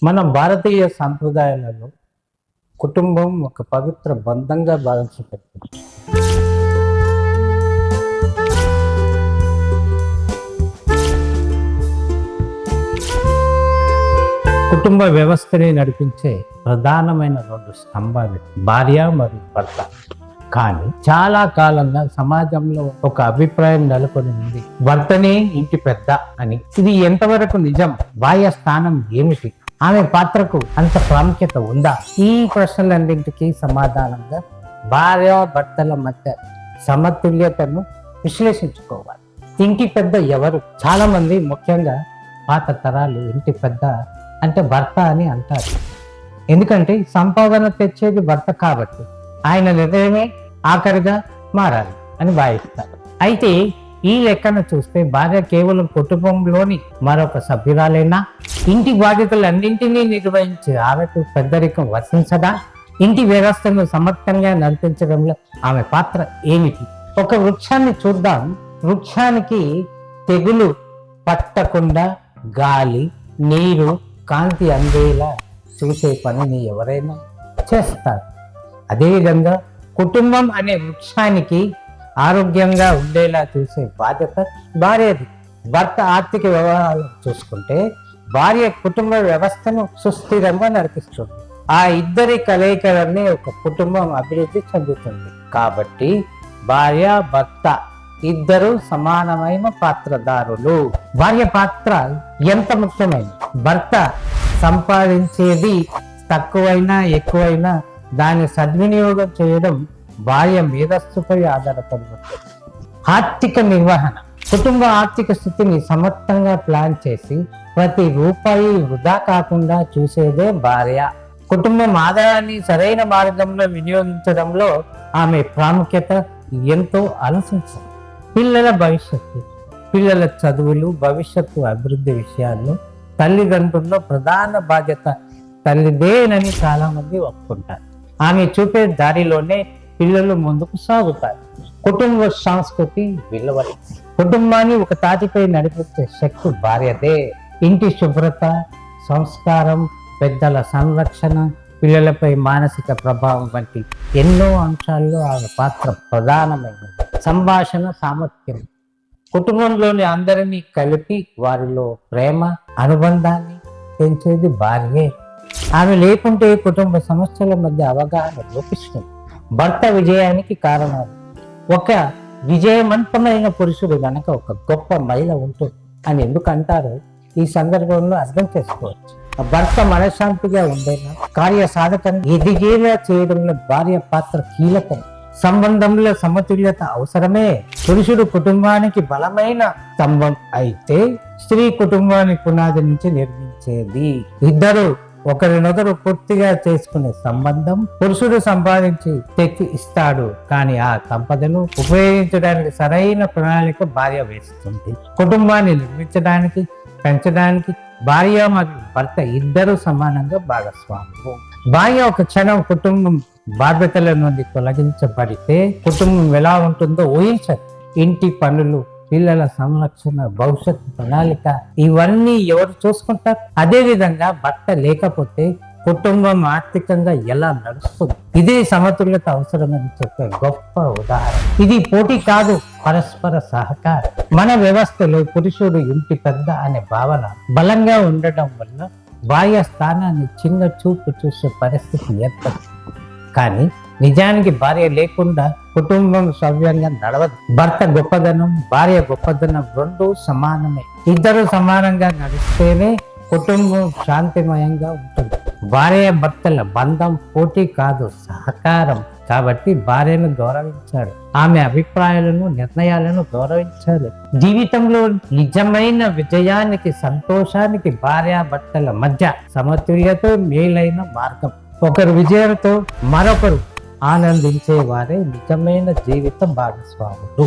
మన భారతీయ సంప్రదాయాలలో కుటుంబం ఒక పవిత్ర బంధంగా భావించబడుతుంది. కుటుంబ వ్యవస్థని నడిపించే ప్రధానమైన రెండు స్తంభాలు భార్య మరియు భర్త. కానీ చాలా కాలంగా సమాజంలో ఒక అభిప్రాయం నెలకొని ఉంది, భర్తనే ఇంటి పెద్ద అని. ఇది ఎంతవరకు నిజం? భార్య స్థానం ఏమిటి? ఆమె పాత్రకు అంత ప్రాముఖ్యత ఉందా? ఈ ప్రశ్నలన్నింటికీ సమాధానంగా భార్య భర్తల మధ్య సమతుల్యతను విశ్లేషించుకోవాలి. ఇంటి పెద్ద ఎవరు? చాలా మంది, ముఖ్యంగా పాత తరాలు, ఇంటి పెద్ద అంటే భర్త అని అంటారు. ఎందుకంటే సంపాదన తెచ్చేది భర్త కాబట్టి ఆయన నిర్ణయమే ఆఖరిగా మారాలి అని భావిస్తారు. అయితే ఈ లెక్కను చూస్తే భార్య కేవలం కుటుంబంలోని మరొక సభ్యురాలైనా? ఇంటి బాధ్యతలన్నింటినీ నిర్వహించి ఆమెకు పెద్దరికం వర్తించదా? ఇంటి వ్యవస్థను సమర్థంగా నడిపించడంలో ఆమె పాత్ర ఏమిటి? ఒక వృక్షాన్ని చూద్దాం. వృక్షానికి తెగులు పట్టకుండా గాలి, నీరు, కాంతి అందేలా చూసే పనిని ఎవరైనా చేస్తారు. అదేవిధంగా కుటుంబం అనే వృక్షానికి ఆరోగ్యంగా ఉండేలా చూసే బాధ్యత భార్యది. భర్త ఆర్థిక వ్యవహారాలను చూసుకుంటే భార్య కుటుంబ వ్యవస్థను సుస్థిరంగా నడిపిస్తుంది. ఆ ఇద్దరి కలయికలనే ఒక కుటుంబం అభివృద్ధి చెందుతుంది. కాబట్టి భార్య భర్త ఇద్దరు సమానమైన పాత్రదారులు. భార్య పాత్ర ఎంత ముఖ్యమైనది? భర్త సంపాదించేది తక్కువైనా ఎక్కువైనా దాన్ని సద్వినియోగం చేయడం భార్య మేధస్సుపై ఆధారపడి ఉంటుంది. ఆర్థిక నిర్వహణ. కుటుంబ ఆర్థిక స్థితిని సమర్థంగా ప్లాన్ చేసి ప్రతి రూపాయి వృధా కాకుండా చూసేదే భార్య. కుటుంబం ఆదాయాన్ని సరైన మార్గంలో వినియోగించడంలో ఆమె ప్రాముఖ్యత ఎంతో ఆలోచించాలి. పిల్లల భవిష్యత్తు, పిల్లల చదువులు, భవిష్యత్తు అభివృద్ధి విషయాల్లో తల్లిదండ్రుల్లో ప్రధాన బాధ్యత తల్లిదేనని చాలా మంది ఒప్పుకుంటారు. ఆమె చూపే దారిలోనే పిల్లలు ముందుకు సాగుతారు. కుటుంబ సంస్కృతి విలువలు. కుటుంబాన్ని ఒక తాటిపై నడిపించే శక్తి భార్యదే. ఇంటి శుభ్రత, సంస్కారం, పెద్దల సంరక్షణ, పిల్లలపై మానసిక ప్రభావం వంటి ఎన్నో అంశాల్లో ఆమె పాత్ర ప్రధానమైనది. సంభాషణ సామర్థ్యం. కుటుంబంలోని అందరినీ కలిపి వారిలో ప్రేమ, అనుబంధాన్ని పెంచేది భార్యే. ఆమె లేకుంటే కుటుంబ సమస్యల మధ్య అవగాహన లోపిస్తుంది. భర్త విజయానికి కారణాలు. ఒక విజయవంతమైన పురుషుడు గనక ఒక గొప్ప మహిళ ఉంటుంది అని ఎందుకు అంటారో ఈ సందర్భంలో అర్థం చేసుకోవచ్చు. భర్త మనశ్శాంతిగా ఉండేలా, కార్య సాధకం ఎదిగేలా చేయడంలో భార్య పాత్ర కీలకం. సంబంధంలో సమతుల్యత అవసరమే. పురుషుడు కుటుంబానికి బలమైన స్తంభం అయితే స్త్రీ కుటుంబాన్ని పునాది నుంచి నిర్మించేది. ఇద్దరు ఒకరినొకరు పూర్తిగా చేసుకునే సంబంధం. పురుషుడు సంపాదించి తెచ్చి ఇస్తాడు, కానీ ఆ సంపదను ఉపయోగించడానికి సరైన ప్రణాళిక భార్య వేస్తుంది. కుటుంబాన్ని నిర్మించడానికి, పెంచడానికి భార్య మరియు భర్త ఇద్దరు సమానంగా భాగస్వాములు. భార్య ఒక క్షణం కుటుంబం బాధ్యతల నుండి తొలగించబడితే కుటుంబం ఎలా ఉంటుందో ఊహించదు. ఇంటి పనులు, పిల్లల సంరక్షణ, భవిష్యత్తు ప్రణాళిక ఇవన్నీ ఎవరు చూసుకుంటారు? అదే విధంగా భర్త లేకపోతే కుటుంబం ఆర్థికంగా ఎలా నడుస్తుంది? ఇదే సమతుల్యత అవసరమని చెప్పే గొప్ప ఉదాహరణ. ఇది పోటీ కాదు, పరస్పర సహకారం. మన వ్యవస్థలో పురుషుడు ఇంటి పెద్ద అనే భావన బలంగా ఉండడం వల్ల భార్య స్థానాన్ని చిన్న చూపు చూసే పరిస్థితి ఏర్పడుతుంది. కానీ నిజానికి భార్య లేకుండా కుటుంబం సవ్యంగా నడవదు. భర్త గొప్పదనం, భార్య గొప్పదనం రెండూ సమానమే. ఇద్దరు సమానంగా నడిస్తేనే కుటుంబం శాంతిమయంగా ఉంటుంది. భార్య భర్తల బంధం పోటీ కాదు, సహకారం. కాబట్టి భార్యను గౌరవించాడు, ఆమె అభిప్రాయాలను, నిర్ణయాలను గౌరవించాలి. జీవితంలో నిజమైన విజయానికి, సంతోషానికి భార్య భర్తల మధ్య సమతుల్యత మేలైన మార్గం. ఒకరు విజయంతో మరొకరు ఆనందించే వారే నిజమైన జీవిత భాగస్వాములు.